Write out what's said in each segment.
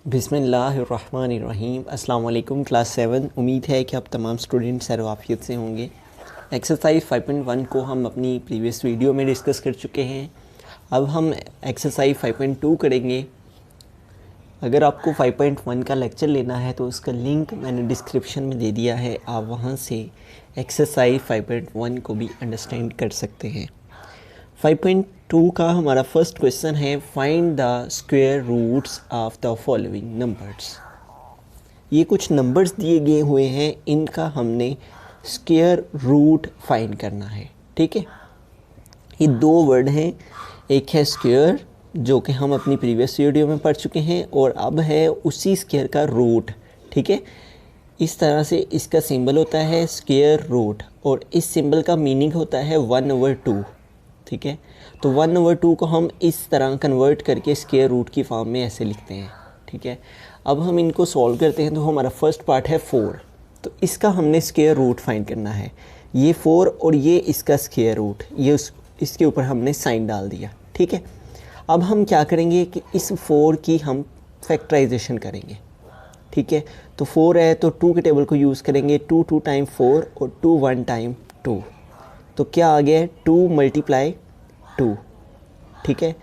बिस्मिल्लाहिर्रहमानिर्रहीम। अस्सलाम वालेकुम क्लास 7। उम्मीद है कि आप तमाम स्टूडेंट सैरवाफियत से होंगे। एक्सरसाइज 5.1 को हम अपनी प्रीवियस वीडियो में डिस्कस कर चुके हैं। अब हम एक्सरसाइज 5.2 करेंगे। अगर आपको 5.1 का लेक्चर लेना है तो उसका लिंक मैंने डिस्क्रिप्शन में दे दिया है, आप वहाँ से एक्सरसाइज 5.1 को भी अंडरस्टैंड कर सकते हैं। 5.2 का हमारा फर्स्ट क्वेश्चन है, find the square roots of the following numbers. ये कुछ नंबर्स दिए गए हुए हैं, इनका हमने स्क्वायर रूट फाइंड करना है। ठीक है, ये दो वर्ड हैं, एक है स्क्वायर जो कि हम अपनी प्रीवियस वीडियो में पढ़ चुके हैं, और अब है उसी स्क्वायर का रूट। ठीक है, इस तरह से इसका सिंबल होता है स्क्वायर रूट, और इस सिंबल का मीनिंग होता है 1/2। ठीक है, तो 1/2 को हम इस तरह कन्वर्ट करके स्क्वायर रूट की फॉर्म में ऐसे लिखते हैं। ठीक है, अब हम इनको सॉल्व करते हैं तो हमारा फर्स्ट पार्ट है 4, तो इसका हमने स्क्वायर रूट फाइंड करना है। ये 4 और ये इसका स्क्वायर रूट, ये इसके ऊपर हमने साइन डाल दिया। ठीक है, अब हम क्या करेंगे कि इस 4 की हम फैक्टराइजेशन करेंगे। ठीक है, तो 4 है तो 2 के टेबल को यूज़ करेंगे, 2 टाइम 4 और 2 1 टाइम 2, तो क्या आ गया 2 × 2। ठीक है,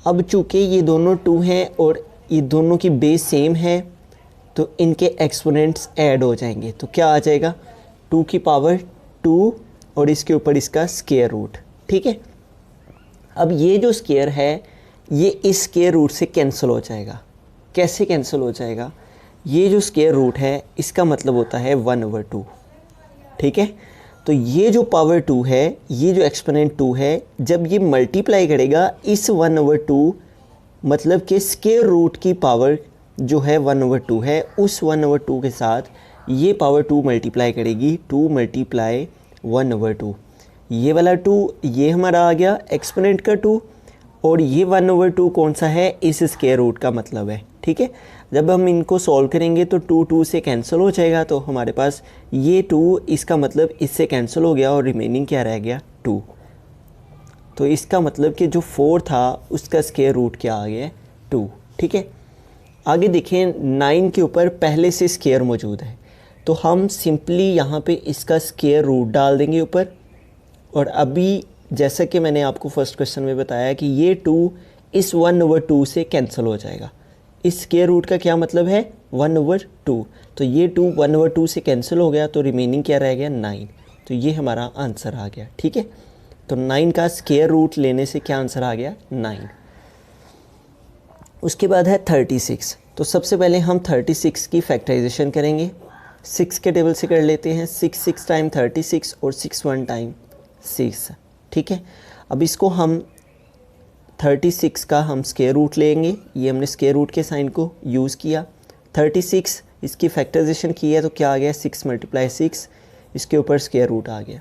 अब चूँकि ये दोनों 2 हैं और ये दोनों की बेस सेम है तो इनके एक्सपोनेंट्स ऐड हो जाएंगे, तो क्या आ जाएगा 2 की पावर 2 और इसके ऊपर इसका स्क्वायर रूट। ठीक है, अब ये जो स्क्वायर है ये इस स्क्वायर रूट से कैंसिल हो जाएगा। कैसे कैंसिल हो जाएगा, ये जो स्क्वायर रूट है इसका मतलब होता है 1/2। ठीक है, तो ये जो पावर 2 है, ये जो एक्सपोनेंट 2 है, जब ये मल्टीप्लाई करेगा इस 1/2 मतलब कि स्क्वायर रूट की पावर जो है 1/2 है, उस 1/2 के साथ ये पावर 2 मल्टीप्लाई करेगी, 2 × 1/2। ये वाला 2 ये हमारा आ गया एक्सपोनेंट का 2, और ये 1/2 कौन सा है, इस स्क्वायर रूट का मतलब है। ठीक है, जब हम इनको सॉल्व करेंगे तो 2 से कैंसिल हो जाएगा, तो हमारे पास ये 2 इसका मतलब इससे कैंसिल हो गया और रिमेनिंग क्या रह गया 2। तो इसका मतलब कि जो 4 था उसका स्क्वायर रूट क्या आ गया 2। ठीक है, आगे देखें 9 के ऊपर पहले से स्क्वायर मौजूद है, तो हम सिंपली यहाँ पे इसका स्क्वायर रूट डाल देंगे ऊपर। और अभी जैसा कि मैंने आपको फर्स्ट क्वेश्चन में बताया कि ये 2 इस 1/2 से कैंसिल हो जाएगा। इस स्क्वायर रूट का क्या मतलब है 1/2, तो ये 2 1/2 से कैंसिल हो गया, तो रिमेनिंग क्या रह गया 9, तो ये हमारा आंसर आ गया। ठीक है, तो 9 का स्क्वायर रूट लेने से क्या आंसर आ गया 9। उसके बाद है 36, तो सबसे पहले हम 36 की फैक्टराइजेशन करेंगे। 6 के टेबल से कर लेते हैं, 6 टाइम 36 और 6 1 टाइम 6। ठीक है, अब इसको हम 36 का हम स्क्वायर रूट लेंगे, ये हमने स्क्वायर रूट के साइन को यूज़ किया। 36 इसकी फैक्टराइजेशन की है तो क्या आ गया 6 × 6, इसके ऊपर स्क्वायर रूट आ गया।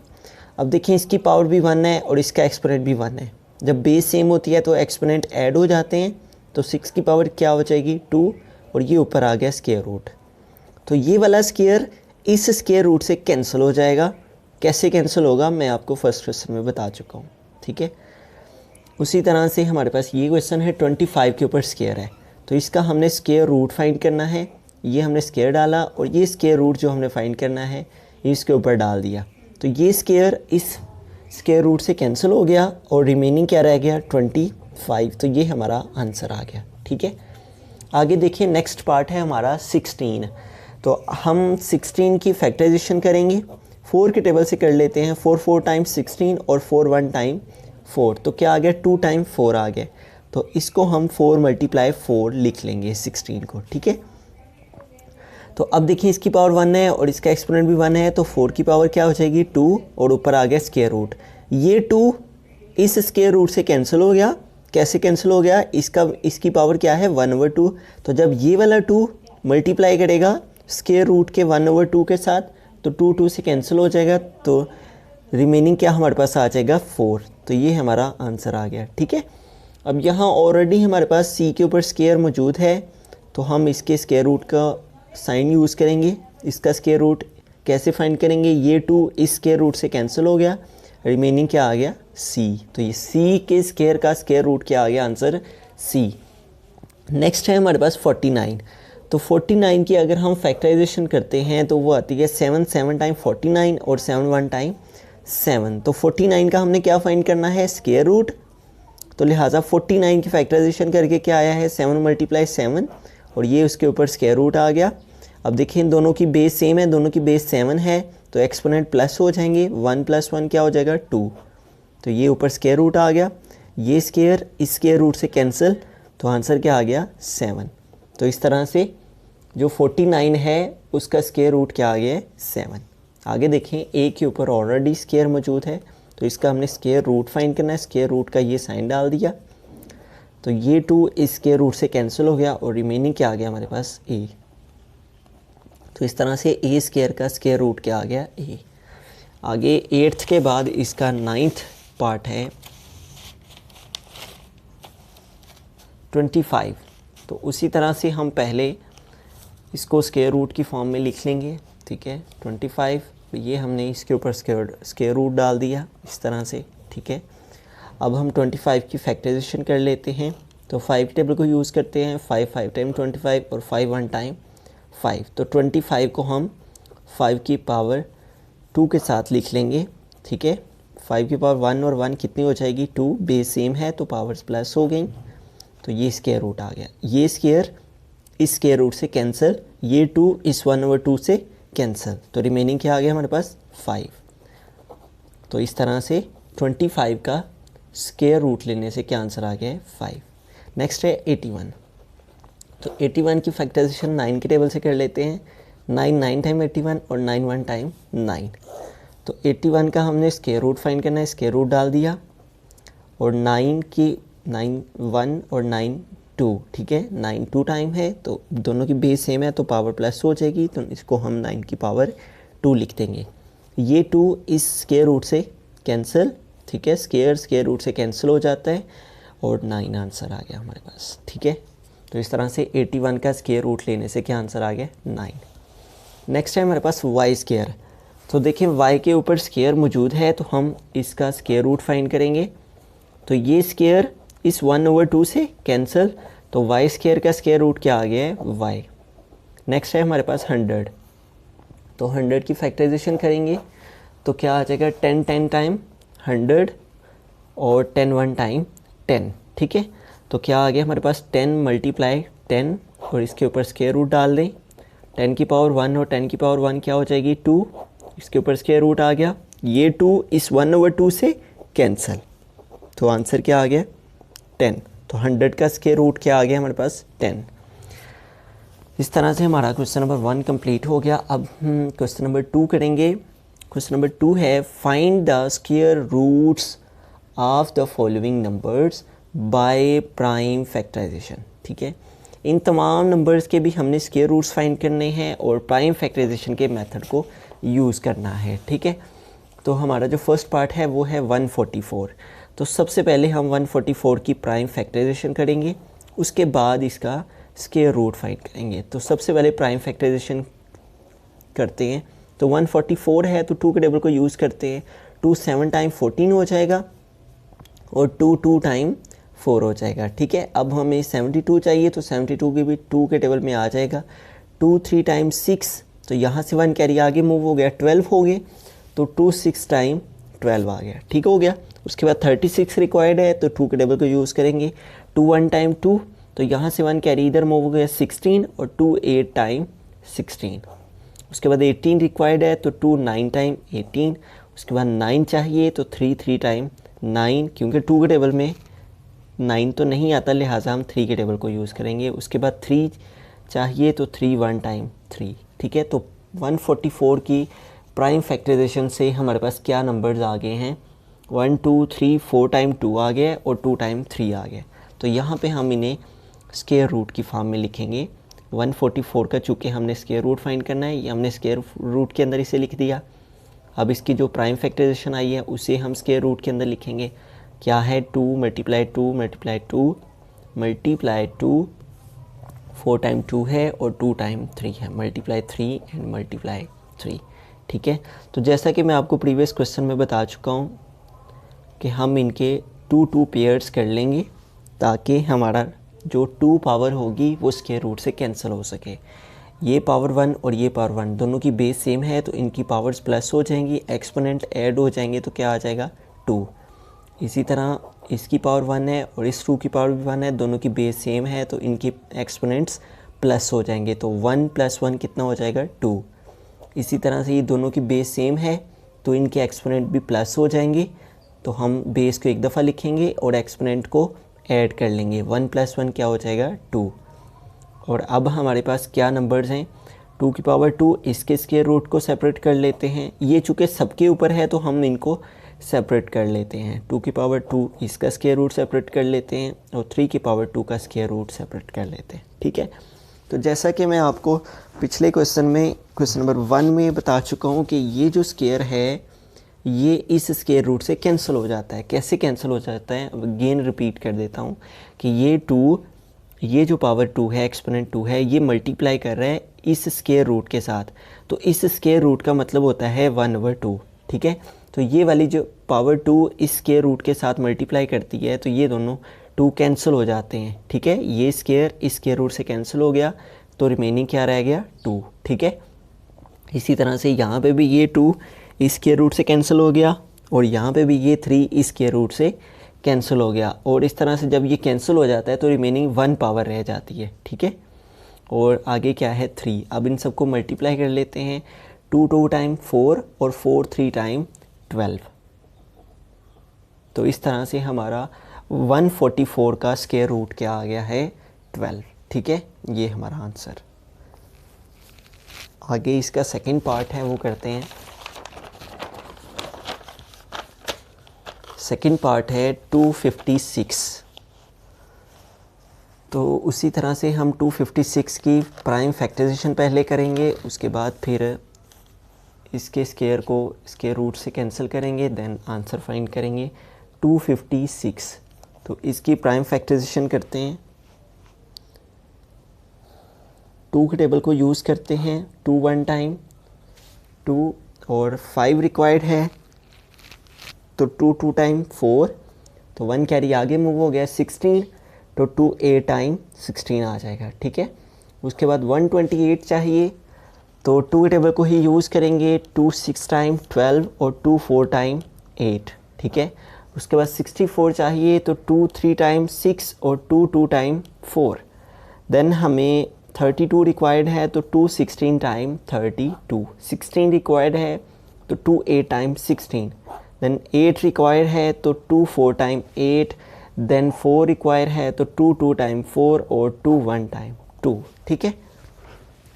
अब देखिए इसकी पावर भी 1 है और इसका एक्सपोनेंट भी 1 है। जब बेस सेम होती है तो एक्सपोनेंट ऐड हो जाते हैं, तो 6 की पावर क्या हो जाएगी 2, और ये ऊपर आ गया स्क्वायर रूट। तो ये वाला स्क्वायर इस स्क्वायर रूट से कैंसिल हो जाएगा। कैसे कैंसिल होगा मैं आपको फर्स्ट क्वेश्चन में बता चुका हूँ। ठीक है, उसी तरह से हमारे पास ये क्वेश्चन है 25 के ऊपर स्क्वायर है, तो इसका हमने स्क्वायर रूट फाइंड करना है। ये हमने स्क्वायर डाला और ये स्क्वायर रूट जो हमने फाइंड करना है ये इसके ऊपर डाल दिया, तो ये स्क्वायर इस स्क्वायर रूट से कैंसिल हो गया और रिमेनिंग क्या रह गया 25, तो ये हमारा आंसर आ गया। ठीक है, आगे देखिए नेक्स्ट पार्ट है हमारा 16, तो हम 16 की फैक्टराइजेशन करेंगे। 4 के टेबल से कर लेते हैं, 4 टाइम 16 और 4 1 टाइम 4, तो क्या आ गया 2 टाइम 4 आ गया, तो इसको हम 4 × 4 लिख लेंगे 16 को। ठीक है, तो अब देखिए इसकी पावर 1 है और इसका एक्सपोनेंट भी 1 है, तो 4 की पावर क्या हो जाएगी 2 और ऊपर आ गया स्क्वायर रूट। ये 2 इस स्क्वायर रूट से कैंसिल हो गया। कैसे कैंसिल हो गया, इसकी पावर क्या है 1/2, तो जब ये वाला 2 मल्टीप्लाई करेगा स्क्वायर रूट के 1/2 के साथ तो 2 से कैंसिल हो जाएगा, तो रिमेनिंग क्या हमारे पास आ जाएगा 4, तो ये हमारा आंसर आ गया। ठीक है, अब यहाँ ऑलरेडी हमारे पास सी के ऊपर स्क्वायर मौजूद है, तो हम इसके स्क्वायर रूट का साइन यूज़ करेंगे। इसका स्क्वायर रूट कैसे फाइंड करेंगे, ये 2 इस स्क्वायर रूट से कैंसिल हो गया, रिमेनिंग क्या आ गया सी, तो ये सी के स्क्वायर का स्क्वायर रूट क्या आ गया आंसर सी। नेक्स्ट है हमारे पास 49। तो 49 की अगर हम फैक्टराइजेशन करते हैं तो वो आती है 7 7 टाइम 49 और 7 1 टाइम 7। तो 49 का हमने क्या फाइंड करना है, स्क्वायर रूट। तो लिहाजा 49 की फैक्टराइजेशन करके क्या आया है, 7 मल्टीप्लाई 7 और ये उसके ऊपर स्क्वायर रूट आ गया। अब देखिए इन दोनों की बेस सेम है, दोनों की बेस 7 है तो एक्सपोनेंट प्लस हो जाएंगे, 1 + 1 क्या हो जाएगा 2। तो ये ऊपर स्क्वायर रूट आ गया, ये स्क्वायर इस स्क्वायर रूट से कैंसिल, तो आंसर क्या आ गया 7। तो इस तरह से जो 49 है उसका स्क्वायर रूट क्या आ गया है 7। आगे देखें ए के ऊपर ऑलरेडी स्क्वायर मौजूद है तो इसका हमने स्क्वायर रूट फाइंड करना है। स्क्वायर रूट का ये साइन डाल दिया तो ये 2 इस स्क्वायर रूट से कैंसिल हो गया और रिमेनिंग क्या आ गया हमारे पास ए। तो इस तरह से ए स्क्वायर का स्क्वायर रूट क्या आ गया ए। आगे 8th के बाद इसका 9th पार्ट है 25। तो उसी तरह से हम पहले इसको स्क्वायर रूट की फॉर्म में लिख लेंगे, ठीक है। 25 ये हमने इसके ऊपर स्क्वायर रूट डाल दिया इस तरह से, ठीक है। अब हम 25 की फैक्टराइजेशन कर लेते हैं। तो 5 टेबल को यूज़ करते हैं, 5 5 टाइम 25 और 5 1 टाइम 5। तो 25 को हम 5 की पावर 2 के साथ लिख लेंगे, ठीक है। 5 की पावर 1 और 1 कितनी हो जाएगी 2, बेस सेम है तो पावर्स प्लस हो गई। तो ये स्क्वायर रूट आ गया, ये स्क्वायर इस स्क्वायर रूट से कैंसिल, ये 2 इस 1/2 से कैंसिल, तो रिमेनिंग क्या आ गया हमारे पास 5। तो इस तरह से 25 का स्क्वायर रूट लेने से क्या आंसर आ गया है 5। नेक्स्ट है 81। तो 81 की फैक्टराइजेशन 9 के टेबल से कर लेते हैं। 9 9 टाइम 81 और 9 1 टाइम 9। तो 81 का हमने स्क्वायर रूट फाइंड करना है, स्क्वायर रूट डाल दिया और 9 की 9 1 और 9 2, ठीक है। 9 2 टाइम है तो दोनों की बेस सेम है तो पावर प्लस हो जाएगी, तो इसको हम 9 की पावर 2 लिख देंगे। ये 2 इस स्क्वायर रूट से कैंसिल, ठीक है, स्क्वायर रूट से कैंसिल हो जाता है और 9 आंसर आ गया हमारे पास, ठीक है। तो इस तरह से 81 का स्क्वायर रूट लेने से क्या आंसर आ गया 9। नेक्स्ट है हमारे पास वाई स्क्वायर। तो देखिए वाई के ऊपर स्क्वायर मौजूद है तो हम इसका स्क्वायर रूट फाइंड करेंगे। तो ये स्क्वायर इस 1/2 से कैंसिल, तो वाई स्क्वायर का स्क्वायर रूट क्या आ गया है वाई। नेक्स्ट है हमारे पास 100। तो 100 की फैक्टराइजेशन करेंगे तो क्या आ जाएगा 10 10 टाइम 100 और 10 1 टाइम 10, ठीक है। तो क्या आ गया हमारे पास 10 मल्टीप्लाई 10 और इसके ऊपर स्क्वायर रूट डाल दें। 10 की पावर 1 और 10 की पावर 1 क्या हो जाएगी 2, इसके ऊपर स्क्वायर रूट आ गया, ये 2 इस 1/2 से कैंसिल, तो आंसर क्या आ गया 10। तो 100 का स्क्वायर रूट क्या आ गया हमारे पास 10। इस तरह से हमारा क्वेश्चन नंबर 1 कंप्लीट हो गया। अब हम क्वेश्चन नंबर 2 करेंगे। क्वेश्चन नंबर 2 है find the square roots of the following numbers by prime factorisation, ठीक है। इन तमाम नंबर्स के भी हमने स्क्वायर रूट्स फाइंड करने हैं और प्राइम फैक्टराइजेशन के मेथड को यूज़ करना है, ठीक है। तो हमारा जो फर्स्ट पार्ट है वो है 144। तो सबसे पहले हम 144 की प्राइम फैक्टराइजेशन करेंगे, उसके बाद इसका स्क्वायर रूट फाइंड करेंगे। तो सबसे पहले प्राइम फैक्टराइजेशन करते हैं। तो 144 है तो 2 के टेबल को यूज़ करते हैं। 2 7 टाइम 14 हो जाएगा और 2 2 टाइम 4 हो जाएगा, ठीक है। अब हमें 72 चाहिए तो 72 की भी 2 के टेबल में आ जाएगा। 2 3 टाइम 6, तो यहाँ से 1 कैरी आगे मूव हो गया 12 हो गए, तो 2 6 टाइम 12 आ गया, ठीक हो गया। उसके बाद 36 रिक्वायर्ड है तो 2 के टेबल को यूज़ करेंगे। 2 1 टाइम 2, तो यहाँ से 1 कैरी इधर मूव हो गया 16 और 2 8 टाइम 16। उसके बाद 18 रिक्वायर्ड है तो 2 9 टाइम 18। उसके बाद 9 चाहिए तो 3 3 टाइम 9, क्योंकि 2 के टेबल में 9 तो नहीं आता लिहाजा हम 3 के टेबल को यूज़ करेंगे। उसके बाद 3 चाहिए तो 3 1 टाइम 3, ठीक है। तो 144 की प्राइम फैक्टराइजेशन से हमारे पास क्या नंबर्स आ गए हैं 1 2 3 4 टाइम 2 आ गया और 2 टाइम 3 आ गया। तो यहाँ पे हम इन्हें स्क्वायर रूट की फॉर्म में लिखेंगे। 144 का चूँकि हमने स्क्वायर रूट फाइंड करना है, ये हमने स्क्वायर रूट के अंदर इसे लिख दिया। अब इसकी जो प्राइम फैक्टराइजेशन आई है उसे हम स्क्वायर रूट के अंदर लिखेंगे। क्या है 2 मल्टीप्लाई 2 मल्टीप्लाई 2 मल्टीप्लाई 2, 4 टाइम 2 है और 2 टाइम 3 है, मल्टीप्लाई 3 एंड मल्टीप्लाई 3, ठीक है। तो जैसा कि मैं आपको प्रीवियस क्वेश्चन में बता चुका हूँ कि हम इनके 2 2 पेयर्स कर लेंगे ताकि हमारा जो 2 पावर होगी वो स्क्वायर रूट से कैंसिल हो सके। ये पावर 1 और ये पावर 1 दोनों की बेस सेम है तो इनकी पावर्स प्लस हो जाएंगी, एक्सपोनेंट ऐड हो जाएंगे तो क्या आ जाएगा 2। इसी तरह इसकी पावर 1 है और इस 2 की पावर भी 1 है, दोनों की बेस सेम है तो इनकी एक्सपोनेंट्स प्लस हो जाएंगे, तो 1 + 1 कितना हो जाएगा 2। इसी तरह से ये दोनों की बेस सेम है तो इनके एक्सपोनेंट भी प्लस हो जाएंगे, तो हम बेस को एक दफ़ा लिखेंगे और एक्सपोनेंट को ऐड कर लेंगे। 1 + 1 क्या हो जाएगा 2। और अब हमारे पास क्या नंबर्स हैं 2 की पावर 2, इसके स्क्वायर रूट को सेपरेट कर लेते हैं। ये चूँकि सबके ऊपर है तो हम इनको सेपरेट कर लेते हैं। 2 की पावर 2 इसका स्क्वायर रूट सेपरेट कर लेते हैं और 3 की पावर 2 का स्क्वायर रूट सेपरेट कर लेते हैं। ठीक है, तो जैसा कि मैं आपको पिछले क्वेश्चन में क्वेश्चन नंबर 1 में बता चुका हूँ कि ये जो स्क्वायर है ये इस स्क्वायर रूट से कैंसिल हो जाता है। कैसे कैंसिल हो जाता है, अब अगेन रिपीट कर देता हूँ कि ये जो पावर 2 है, एक्सपोनेंट 2 है, ये मल्टीप्लाई कर रहा है इस स्क्वायर रूट के साथ, तो इस स्क्वायर रूट का मतलब होता है 1/2। ठीक है, तो ये वाली जो पावर 2 इस स्क्वायर रूट के साथ मल्टीप्लाई करती है तो ये दोनों 2 कैंसिल हो जाते हैं। ठीक है, ये स्क्वायर इस स्क्वायर रूट से कैंसिल हो गया तो रिमेनिंग क्या रह गया 2। ठीक है, इसी तरह से यहाँ पे भी ये 2 इस स्क्वायर रूट से कैंसिल हो गया और यहाँ पे भी ये 3 इस स्क्वायर रूट से कैंसिल हो गया, और इस तरह से जब ये कैंसिल हो जाता है तो रिमेनिंग 1 पावर रह जाती है। ठीक है, और आगे क्या है 3। अब इन सबको मल्टीप्लाई कर लेते हैं, 2 2 टाइम 4 और 4 3 टाइम 12। तो इस तरह से हमारा 144 का स्क्वायर रूट क्या आ गया है 12। ठीक है, ये हमारा आंसर। आगे इसका सेकंड पार्ट है वो करते हैं। सेकंड पार्ट है 256। तो उसी तरह से हम 256 की प्राइम फैक्टराइजेशन पहले करेंगे, उसके बाद फिर इसके स्क्वायर को स्क्वायर रूट से कैंसिल करेंगे, देन आंसर फाइंड करेंगे 256। तो इसकी प्राइम फैक्टराइजेशन करते हैं। 2 के टेबल को यूज़ करते हैं, 2 1 टाइम 2 और 5 रिक्वायर्ड है तो 2 2 टाइम 4, तो 1 कैरी आगे मूव हो गया 16, तो 2 8 टाइम 16 आ जाएगा। ठीक है, उसके बाद 128 चाहिए तो 2 के टेबल को ही यूज़ करेंगे, 2 6 टाइम 12 और 2 4 टाइम 8। ठीक है, उसके बाद 64 चाहिए तो 2 3 टाइम 6 और 2 2 टाइम 4। देन हमें 32 रिक्वायर्ड है तो 2 16 टाइम 32। 16 रिक्वायर्ड है तो 2 8 टाइम 16। देन 8 रिक्वायर्ड है तो 2 4 टाइम 8। देन 4 रिक्वायर है तो 2 2 टाइम 4 और 2 1 टाइम 2। ठीक है,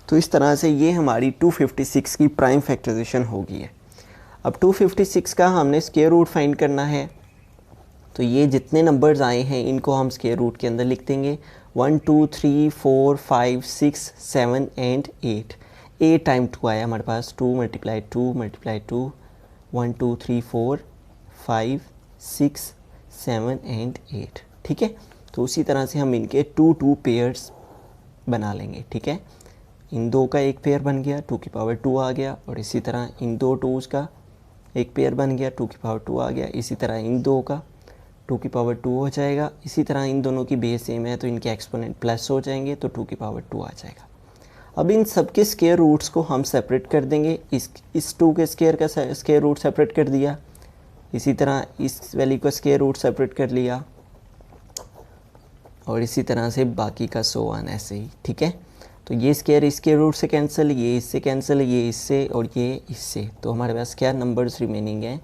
तो इस तरह से ये हमारी 256 की प्राइम फैक्टराइजेशन हो गई है। अब 256 का हमने स्क्वायर रूट फाइंड करना है, तो ये जितने नंबर्स आए हैं इनको हम स्क्वायर रूट के अंदर लिख देंगे। 1 2 3 4 5 6 7 एंड 8। 8 टाइम 2 आया हमारे पास, 2 × 2 × 2 1 2 3 4 5 6 7 एंड 8। ठीक है, तो उसी तरह से हम इनके 2 2 पेयर्स बना लेंगे। ठीक है, इन दो का एक पेयर बन गया, 2 की पावर 2 आ गया, और इसी तरह इन दो 2s का एक पेयर बन गया, 2 की पावर 2 आ गया। इसी तरह इन दो का 2 की पावर 2 हो जाएगा। इसी तरह इन दोनों की बेस सेम है तो इनके एक्सपोनेंट प्लस हो जाएंगे तो 2 की पावर 2 आ जाएगा। अब इन सब के स्क्वायर रूट्स को हम सेपरेट कर देंगे। इस 2 के स्क्वायर का स्क्वायर रूट सेपरेट कर दिया, इसी तरह इस वैल्यू का स्क्वायर रूट सेपरेट कर लिया, और इसी तरह से बाकी का सो ऑन ऐसे ही। ठीक है, तो ये स्क्वायर इसके रूट से कैंसिल, ये इससे कैंसिल, ये इससे और ये इससे, तो हमारे पास क्या नंबर्स रिमेनिंग हैं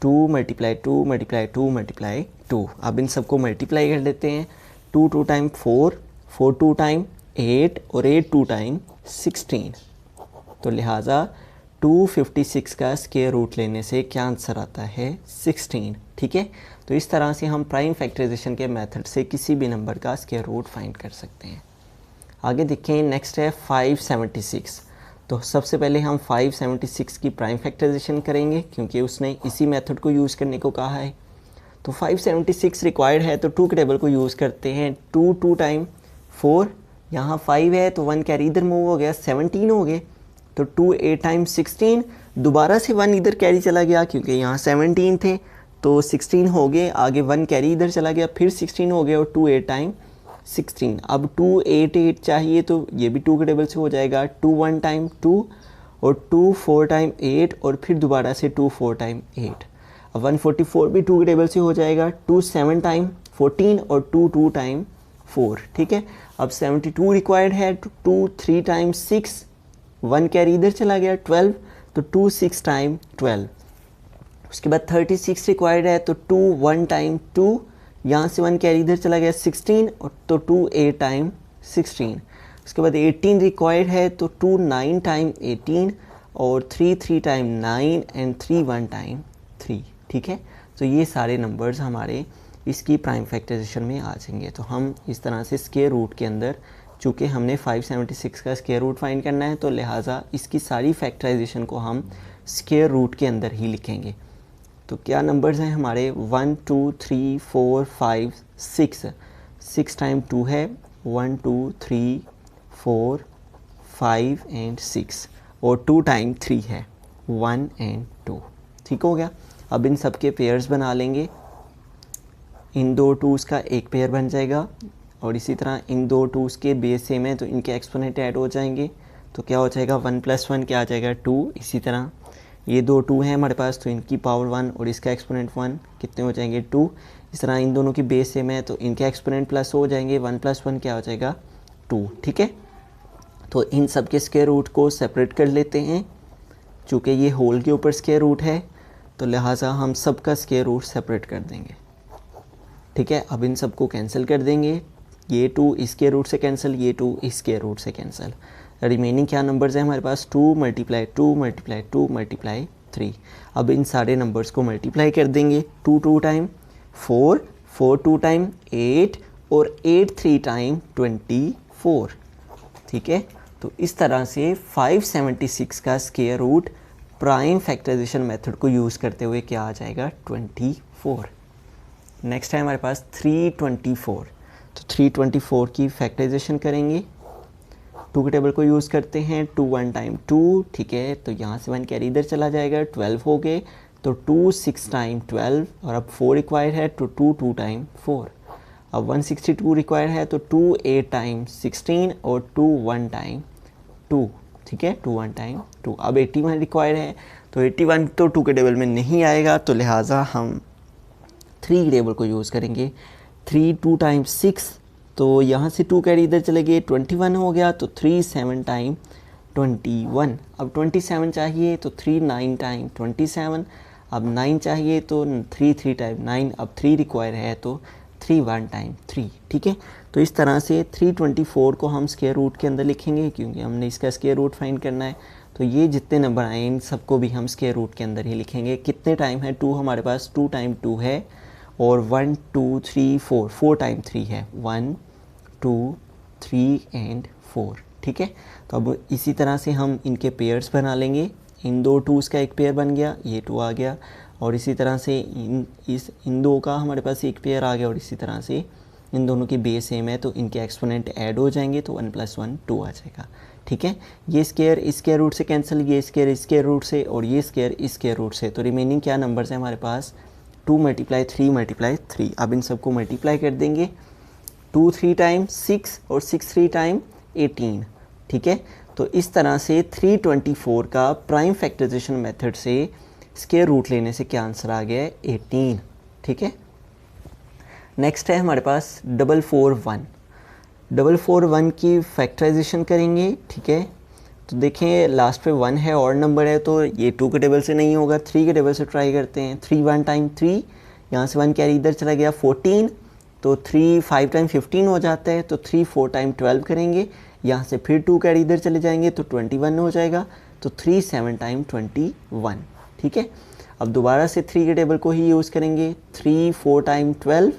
2 × 2 × 2 × 2। अब इन सबको मल्टीप्लाई कर देते हैं। 2 2 टाइम 4, 4 2 टाइम 8 और 8 2 टाइम 16। तो लिहाजा 256 का स्क्वायर रूट लेने से क्या आंसर आता है 16। ठीक है, तो इस तरह से हम प्राइम फैक्टराइजेशन के मेथड से किसी भी नंबर का स्क्वायर रूट फाइंड कर सकते हैं। आगे देखें, नेक्स्ट है 576। तो सबसे पहले हम 576 की प्राइम फैक्टराइजेशन करेंगे क्योंकि उसने इसी मेथड को यूज़ करने को कहा है। तो 576 रिक्वायर्ड है तो 2 के टेबल को यूज़ करते हैं। 2 2 टाइम 4, यहाँ 5 है तो 1 कैरी इधर मूव हो गया, 17 हो गए, तो 2 8 टाइम 16। दोबारा से 1 इधर कैरी चला गया क्योंकि यहाँ 17 थे तो 16 हो गए, आगे 1 कैरी इधर चला गया, फिर 16 हो गए, और 2 8 टाइम 16। अब 2 8 8 चाहिए तो ये भी 2 के टेबल से हो जाएगा, 2 1 टाइम 2 और 2 4 टाइम 8 और फिर दोबारा से 2 4 टाइम 8। अब 144 भी 2 के टेबल से हो जाएगा, 2 7 टाइम 14 और 2 2 टाइम 4, ठीक है। अब 72 रिक्वायर्ड है, 2 3 टाइम 6, 1 कैरी इधर चला गया 12, तो 2 6 टाइम 12। उसके बाद 36 रिक्वायर्ड है, तो 2 1 टाइम 2, यहाँ से 1 कैरी इधर चला गया 16 और तो 2 8 टाइम 16। उसके बाद 18 रिक्वायर्ड है, तो 2 9 टाइम 18 और 3 3 टाइम 9 एंड 3 1 टाइम 3, ठीक है। तो ये सारे नंबर्स हमारे इसकी प्राइम फैक्टराइजेशन में आ जाएंगे। तो हम इस तरह से स्क्वायर रूट के अंदर, चूँकि हमने 576 का स्क्वायर रूट फाइंड करना है, तो लिहाजा इसकी सारी फैक्टराइजेशन को हम स्क्वायर रूट के अंदर ही लिखेंगे। तो क्या नंबर्स हैं हमारे, 1 2 3 4 5 6, 6 टाइम 2 है, 1 2 3 4 5 एंड 6 और 2 टाइम 3 है, 1 एंड 2, ठीक हो गया। अब इन सब के पेयर्स बना लेंगे, इन दो टूज़ का एक पेयर बन जाएगा और इसी तरह इन दो टूज़ के बेस सेम है तो इनके एक्सपोनेंट ऐड हो जाएंगे। तो क्या हो जाएगा, 1 + 1 क्या आ जाएगा 2। इसी तरह ये दो 2 हैं हमारे पास तो इनकी पावर 1 और इसका एक्सपोनेंट 1 कितने हो जाएंगे 2। इस तरह इन दोनों की बेस सेम है तो इनके एक्सपोनेंट प्लस हो जाएंगे, 1 + 1 क्या हो जाएगा 2, ठीक है। तो इन सब के स्क्वायर रूट को सेपरेट कर लेते हैं, चूँकि ये होल के ऊपर स्क्वायर रूट है तो लिहाजा हम सब का स्क्वायर रूट सेपरेट कर देंगे, ठीक है। अब इन सब को कैंसिल कर देंगे, ये 2 इसके रूट से कैंसिल, ये 2 इसके रूट से कैंसिल। रिमेनिंग क्या नंबर्स हैं हमारे पास, 2 × 2 × 2 × 3। अब इन सारे नंबर्स को मल्टीप्लाई कर देंगे, 2 2 टाइम 4, 4 2 टाइम 8 और 8 3 टाइम 24, ठीक है। तो इस तरह से 576 का square root prime factorisation method को यूज़ करते हुए क्या आ जाएगा 24। नेक्स्ट है हमारे पास 324। तो 324 की फैक्टराइजेशन करेंगे, 2 के टेबल को यूज़ करते हैं, 2 1 टाइम 2, ठीक है। तो यहाँ से 1 कैरी इधर चला जाएगा, 12 हो गए, तो 2 6 टाइम 12 और अब 4 रिक्वायर्ड है तो 2 2 टाइम 4। अब 162 रिक्वायर्ड है तो 2 8 टाइम 16 और 2 1 टाइम 2, ठीक है, 2 1 टाइम 2। अब 81 रिक्वायर्ड है तो 81 तो 2 के टेबल में नहीं आएगा तो लिहाजा हम 3 के टेबल को यूज़ करेंगे। 3 2 टाइम 6, तो यहाँ से 2 कैरी इधर चले गए, 21 हो गया, तो 3 7 टाइम 21। अब 27 चाहिए तो 3 9 टाइम 27। अब 9 चाहिए तो 3 3 टाइम 9। अब 3 रिक्वायर है तो 3 1 टाइम 3, ठीक है। तो इस तरह से 324 को हम स्क्वायर रूट के अंदर लिखेंगे क्योंकि हमने इसका स्क्वायर रूट फाइंड करना है। तो ये जितने नंबर आए इन सबको भी हम स्क्वायर रूट के अंदर ही लिखेंगे। कितने टाइम है 2 हमारे पास, 2 टाइम 2 है और 1 2 3 4, 4 टाइम 3 है, 1 2 3 एंड 4, ठीक है। तो अब इसी तरह से हम इनके पेयर्स बना लेंगे, इन दो 2s का एक पेयर बन गया, ये 2 आ गया और इसी तरह से इन दो का हमारे पास एक पेयर आ गया और इसी तरह से इन दोनों की बेस सेम है तो इनके एक्सपोनेंट ऐड हो जाएंगे तो 1 + 1 2 आ जाएगा, ठीक है। ये स्क्वायर इस स्क्वायर रूट से कैंसिल, ये स्क्वायर इस स्क्वायर रूट से और ये स्क्वायर इस स्क्वायर रूट से। तो रिमेनिंग क्या नंबर्स हैं हमारे पास, 2 × 3 × 3। अब इन सबको मल्टीप्लाई कर देंगे, 2 3 टाइम 6 और 6 3 टाइम 18, ठीक है। तो इस तरह से 324 का प्राइम फैक्टराइजेशन मेथड से स्क्वायर रूट लेने से क्या आंसर आ गया है 18, ठीक है। नेक्स्ट है हमारे पास 441। 441 की फैक्टराइजेशन करेंगे, ठीक है। तो देखें लास्ट पे 1 है और नंबर है तो ये 2 के टेबल से नहीं होगा, 3 के टेबल से ट्राई करते हैं। 3 1 टाइम 3, यहाँ से 1 कैरी इधर चला गया 14, तो 3 5 टाइम 15 हो जाता है, तो 3 4 टाइम 12 करेंगे, यहाँ से फिर 2 कैरी इधर चले जाएंगे तो 21 हो जाएगा, तो 3 7 टाइम 21, ठीक है। अब दोबारा से 3 के टेबल को ही यूज़ करेंगे, 3 4 टाइम 12,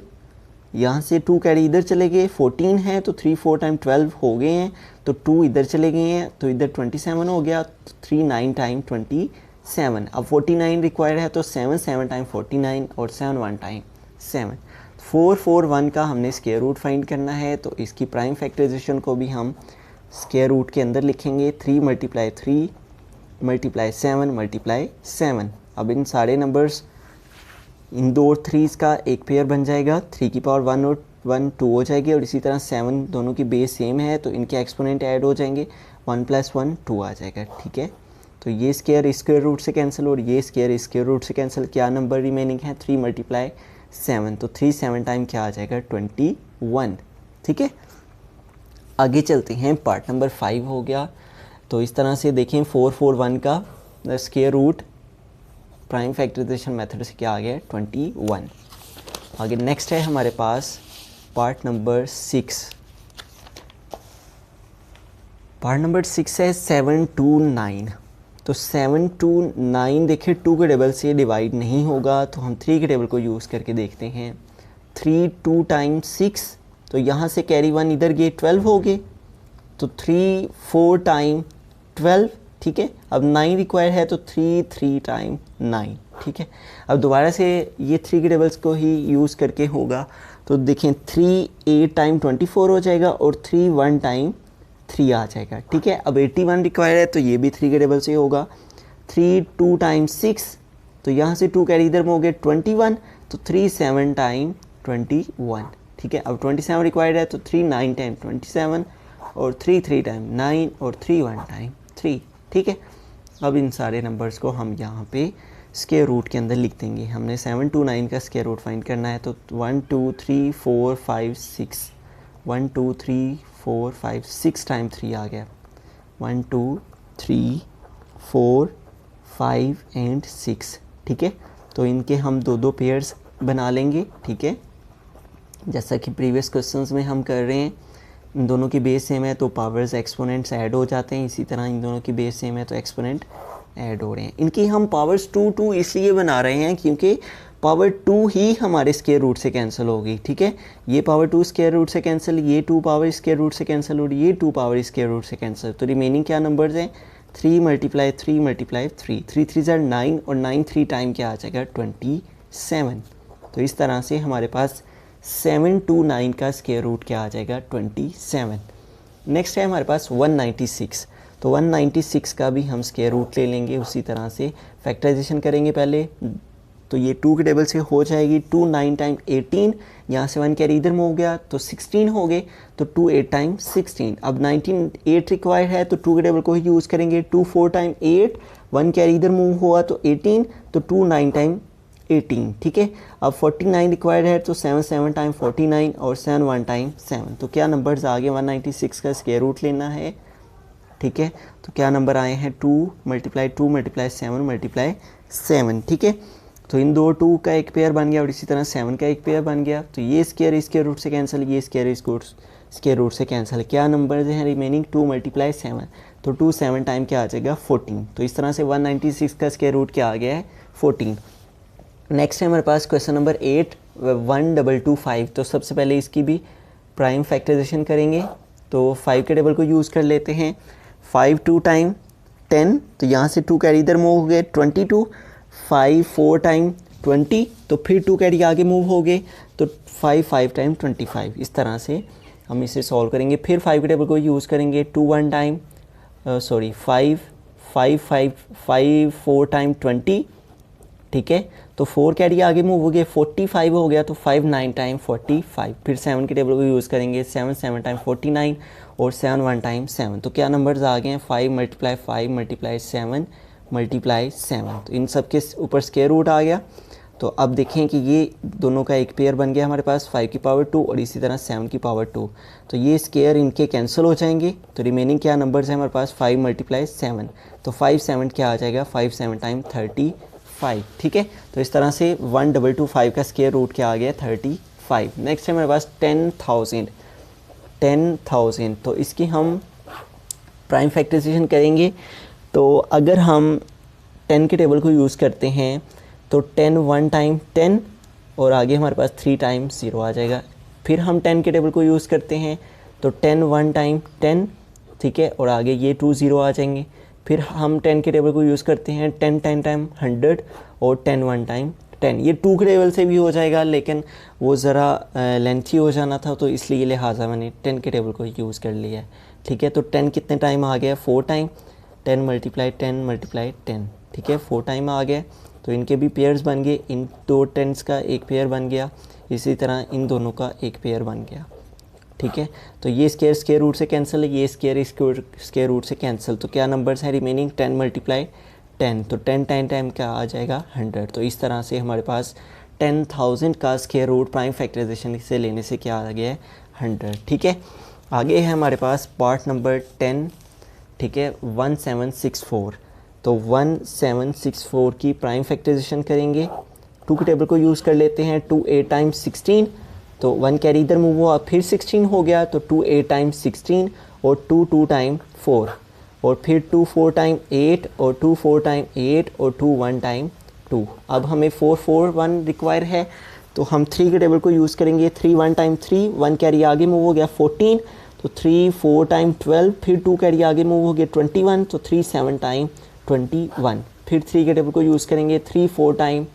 यहाँ से 2 कैरी इधर चले गए, 14 है तो 3 4 टाइम 12 हो गए हैं, तो 2 इधर चले गए हैं तो इधर 27 हो गया, तो 3 9 टाइम 27। अब 49 रिक्वायर्ड है तो 7 7 टाइम 49 और 7 1 टाइम 7। 441 का हमने स्क्वायर रूट फाइंड करना है तो इसकी प्राइम फैक्टराइजेशन को भी हम स्क्वायर रूट के अंदर लिखेंगे, 3 × 3 × 7 × 7। अब इन सारे नंबर्स इन दो 3s का एक पेयर बन जाएगा, 3 की पावर 1 और 1 2 हो जाएगी, और इसी तरह 7 दोनों की बेस सेम है तो इनके एक्सपोनेंट ऐड हो जाएंगे, 1 + 1 2 आ जाएगा। ठीक है, तो ये स्क्वायर स्क्वायर रूट से कैंसिल और ये स्क्वायर स्क्वायर रूट से कैंसिल। क्या नंबर रिमेनिंग है? 3 × 7, तो 3 7 टाइम क्या आ जाएगा? 21। ठीक है, आगे चलते हैं, पार्ट नंबर 5 हो गया। तो इस तरह से देखें 4 4 1 का square root prime factorisation method से क्या आ गया? 21। आगे नेक्स्ट है हमारे पास पार्ट नंबर 6। पार्ट नंबर 6 है 7 2 9। तो 7 2 9 देखिए 2 के टेबल से डिवाइड नहीं होगा, तो हम 3 के टेबल को यूज़ करके देखते हैं। 3 2 टाइम्स 6, तो यहाँ से कैरी 1 इधर गए, 12 हो गए, तो 3 4 टाइम 12। ठीक है, अब 9 रिक्वायर्ड है तो 3 3 टाइम 9। ठीक है, अब दोबारा से ये 3 के टेबल्स को ही यूज़ करके होगा, तो देखें 3 8 टाइम 24 हो जाएगा और 3 1 टाइम 3 आ जाएगा। ठीक है, अब 81 रिक्वायर्ड है तो ये भी 3 के टेबल से होगा। 3 2 टाइम्स 6, तो यहाँ से 2 कैरी इधर में हो गए 21, तो 3 7 टाइम 21। ठीक है, अब 27 रिक्वायर्ड है तो 3 9 टाइम 27 और 3 3 टाइम 9 और 3 1 टाइम 3। ठीक है, अब इन सारे नंबर्स को हम यहाँ पे स्क्वायर रूट के अंदर लिख देंगे। हमने 7 2 9 का स्क्वायर रूट फाइंड करना है, तो 1 2 3 4 5 6, 1 2 3 4 5 6 टाइम 3 आ गया, 1 2 3 4 5 एंड 6। ठीक है, तो इनके हम दो दो पेयर्स बना लेंगे। ठीक है, जैसा कि प्रीवियस क्वेश्चंस में हम कर रहे हैं, इन दोनों की बेस सेम है तो पावर्स एक्सपोनेंट्स ऐड हो जाते हैं, इसी तरह इन दोनों की बेस सेम है तो एक्सपोनेंट ऐड हो रहे हैं। इनकी हम पावर्स 2 2 इसलिए बना रहे हैं क्योंकि पावर 2 ही हमारे स्क्वायर रूट से कैंसिल होगी। ठीक है, ये पावर 2 स्क्वायर रूट से कैंसिल, ये 2 पावर स्क्वायर रूट से कैंसिल और ये 2 पावर स्क्वायर रूट से कैंसिल, तो रिमेनिंग क्या नंबर्स हैं? 3 × 3 × 3, 3 3 ज़ार 9 और 9 3 टाइम क्या आ जाएगा? 27। तो इस तरह से हमारे पास 7 2 9 का स्क्वायर रूट क्या आ जाएगा? 27। नेक्स्ट है हमारे पास 196। तो 196 का भी हम स्क्वायर रूट ले लेंगे, उसी तरह से फैक्टराइजेशन करेंगे पहले, तो ये 2 के टेबल से हो जाएगी। 2 9 टाइम 18, यहाँ से 1 कैरी इधर में हो गया तो 16 हो गए, तो 2 8 टाइम 16। अब 19 8 रिक्वायर्ड है तो 2 के टेबल को ही यूज़ करेंगे। 2 4 टाइम 8, 1 कैरी इधर मूव हुआ तो 18, तो 2 9 टाइम 18। ठीक है, अब 49 रिक्वायर्ड है तो 7 7 टाइम 49 और 7 1 टाइम 7। तो क्या नंबर्स आ गए? 196 का स्क्वायर रूट लेना है। ठीक है, तो क्या नंबर आए हैं? 2 × 2 × 7 × 7। ठीक है, तो इन दो 2 का एक पेयर बन गया और इसी तरह 7 का एक पेयर बन गया, तो ये स्क्वायर रूट से कैंसिल, ये स्क्वायर रूट से कैंसिल। क्या नंबर हैं रिमेनिंग? 2 × 7, तो 2 7 टाइम क्या आ जाएगा? 14। तो इस तरह से 196 का स्क्वायर रूट क्या आ गया है? 14। नेक्स्ट है हमारे पास क्वेश्चन नंबर 8 1225। तो सबसे पहले इसकी भी प्राइम फैक्टराइजेशन करेंगे, तो 5 के टेबल को यूज़ कर लेते हैं। 5 2 टाइम 10, तो यहाँ से 2 कैरी इधर मूव हो गए 22, 5 4 टाइम 20, तो फिर 2 कैरी आगे मूव हो गए तो 5 5 टाइम 25। इस तरह से हम इसे सॉल्व करेंगे। फिर 5 के टेबल को यूज़ करेंगे। 2 1 टाइम 5 5 5 5 4 टाइम 20। ठीक है, तो 4 कैरी आगे मूव हो गए 45 हो गया, तो 5 9 टाइम 45। फिर 7 के टेबल को यूज़ करेंगे। 7 7 टाइम 49 और 7 1 टाइम 7। तो क्या नंबर्स आ गए हैं? 5 × 5 × 7 × 7। तो इन सब के ऊपर स्क्वायर रूट आ गया। तो अब देखें कि ये दोनों का एक पेयर बन गया हमारे पास, 5 की पावर 2 और इसी तरह 7 की पावर 2। तो ये स्क्वायर इनके कैंसिल हो जाएंगे, तो रिमेनिंग क्या नंबर्स हैं हमारे पास? 5 × 7। तो 5 7 क्या आ जाएगा? 5 7 टाइम 35। ठीक है, तो इस तरह से 1225 का स्क्वायर रूट क्या आ गया? 35। नेक्स्ट है हमारे पास 10,000। तो इसकी हम प्राइम फैक्टराइजेशन करेंगे। तो अगर हम 10 के टेबल को यूज़ करते हैं तो 10 1 टाइम 10 और आगे हमारे पास 3 टाइम 0 आ जाएगा। फिर हम 10 के टेबल को यूज़ करते हैं तो 10 1 टाइम 10, ठीक है, और आगे ये 2 0 आ जाएंगे। फिर हम 10 के टेबल को यूज़ करते हैं 10 10 टाइम 100 और 10 1 टाइम 10। ये 2 के टेबल से भी हो जाएगा, लेकिन वो ज़रा लेंथी हो जाना था, तो इसलिए लिहाजा मैंने 10 के टेबल को यूज़ कर लिया है। ठीक है, तो 10 कितने टाइम आ गया? 4 टाइम। 10 × 10 × 10, ठीक है, 4 टाइम आ गया। तो इनके भी पेयर्स बन गए, इन दो टेंस का एक पेयर बन गया, इसी तरह इन दोनों का एक पेयर बन गया। ठीक है, तो ये स्क्वायर रूट से कैंसिल है, ये स्क्वायर रूट से कैंसिल। तो क्या नंबर्स हैं रिमेनिंग? 10 × 10, तो 10 टाइम क्या आ जाएगा? 100। तो इस तरह से हमारे पास 10,000 का स्क्वायर रूट प्राइम फैक्टराइजेशन से लेने से क्या आ गया है? 100। ठीक है, आगे है हमारे पास पार्ट नंबर 10। ठीक है, 1764। तो 1764 की प्राइम फैक्टराइजेशन करेंगे। 2 के टेबल को यूज़ कर लेते हैं। 2 8 टाइम्स 16, तो 1 कैरी इधर मूव हुआ, फिर 16 हो गया, तो 2 8 टाइम्स 16 और 2 2 टाइम 4 और फिर 2 4 टाइम 8 और 2 4 टाइम 8 और 2 1 टाइम 2। अब हमें 4 4 1 रिक्वायर है, तो हम 3 के टेबल को यूज़ करेंगे। 3 1 टाइम 3, 1 कैरी आगे मूव हो गया 14, तो 3 4 टाइम 12, फिर 2 कैरी आगे मूव हो गया 21, तो 3 7 टाइम 21। फिर 3 के टेबल को यूज़ करेंगे। 3 4 टाइम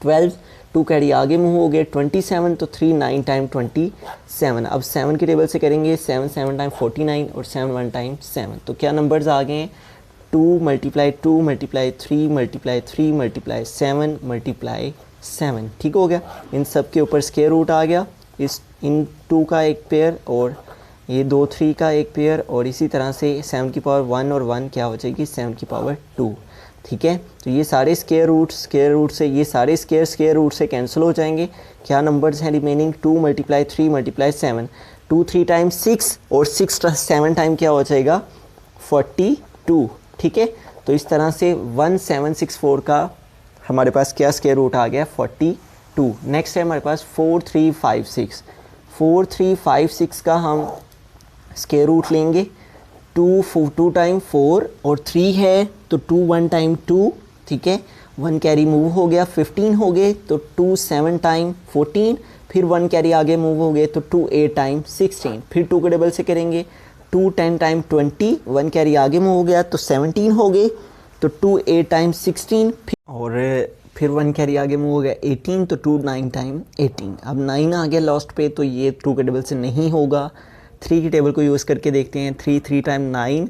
12, 2 कैरी आगे मूव हो गए 27, तो 3 9 टाइम 27। अब 7 के टेबल से करेंगे। 7 7 टाइम 49 और 7 1 टाइम 7। तो क्या नंबर्स आ गए हैं? 2 × 2 × 3 × 3 × 7 × 7। ठीक हो गया, इन सब के ऊपर स्क्वायर रूट आ गया। इन 2 का एक पेयर और ये 2 3 का एक पेयर, और इसी तरह से 7 की पावर 1 और 1 क्या हो जाएगी? 7 की पावर 2। ठीक है, तो ये सारे स्क्वायर रूट से ये सारे स्क्वायर रूट से कैंसिल हो जाएंगे। क्या नंबर्स हैं रिमेनिंग? 2 × 3 × 7, 2 3 टाइम 6 और 6 7 टाइम क्या हो जाएगा? 42। ठीक है, तो इस तरह से 1764 का हमारे पास क्या स्क्वायर रूट आ गया? 42। नेक्स्ट है हमारे पास 4356। 4356 का हम स्क्वायर रूट लेंगे। 2 टाइम 4 और 3 है, तो 2 1 टाइम 2। ठीक है, 1 कैरी मूव हो गया 15 हो गए, तो 2 7 टाइम 14, फिर 1 कैरी आगे मूव हो गए, तो 2 8 टाइम 16। फिर 2 के टेबल से करेंगे। 2 10 टाइम 20, 1 कैरी आगे मूव हो गया, तो 17 हो गए, तो 2 8 टाइम 16, और फिर 1 कैरी आगे मूव हो गया 18, तो 2 9 टाइम 18। अब 9 आ गया लास्ट पे, तो ये 2 के टेबल से नहीं होगा। 3 की टेबल को यूज़ करके देखते हैं। 3 3 टाइम 9,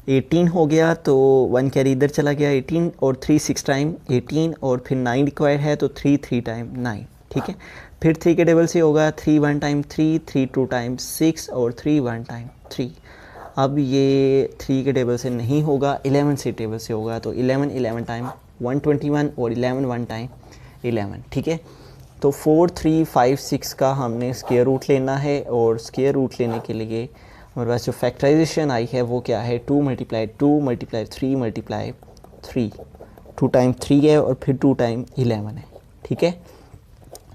18 हो गया, तो 1 कैरी इधर चला गया 18, और 3 6 टाइम 18, और फिर 9 रिक्वायर है, तो 3 3 टाइम 9। ठीक है, फिर 3 के टेबल से होगा। 3 1 टाइम 3, 3 2 टाइम 6 और 3 1 टाइम 3। अब ये 3 के टेबल से नहीं होगा, 11 से टेबल से होगा, तो 11 11 टाइम 121 और 11 1 टाइम 11। ठीक है, तो 4356 का हमने स्क्वायर रूट लेना है, और स्क्वायर रूट लेने के लिए हमारे पास जो फैक्टराइजेशन आई है वो क्या है? 2 × 2 × 3 × 3। 2 टाइम 3 है और फिर 2 टाइम 11 है। ठीक है,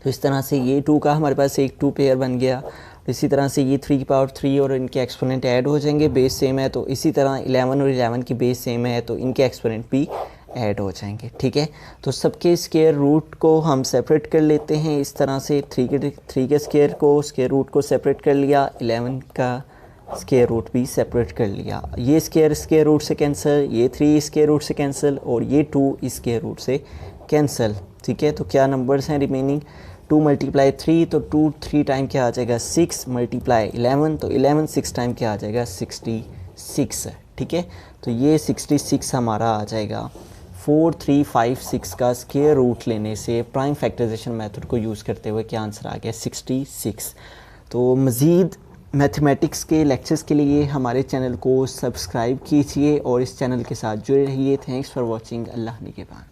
तो इस तरह से ये 2 का हमारे पास एक 2 पेयर बन गया। इसी तरह से ये 3 की पावर 3 और इनके एक्सपोनेंट ऐड हो जाएंगे, बेस सेम है, तो इसी तरह 11 और 11 की बेस सेम है, तो इनके एक्सपोनेंट भी ऐड हो जाएंगे। ठीक है, तो सबके स्क्वायर रूट को हम सेपरेट कर लेते हैं इस तरह से। 3 के स्क्वायर रूट को सेपरेट कर लिया, 11 का स्क्वायर रूट भी सेपरेट कर लिया। ये स्क्वायर रूट से कैंसिल, ये 3 स्क्वायर रूट से कैंसिल, और ये 2 स्क्वायर रूट से कैंसिल। ठीक है, तो क्या नंबर्स हैं रिमेनिंग? 2 × 3, तो 2 3 टाइम क्या आ जाएगा? 6 × 11, तो 11 6 टाइम क्या आ जाएगा? 66। ठीक है, तो ये 66 हमारा आ जाएगा। 4356 का स्क्वायर रूट लेने से प्राइम फैक्टराइजेशन मेथड को यूज़ करते हुए क्या आंसर आ गया? 66। तो मज़ीद मैथमेटिक्स के लेक्चर्स के लिए हमारे चैनल को सब्सक्राइब कीजिए और इस चैनल के साथ जुड़े रहिए। Thanks for watching. अल्लाह निगहबान।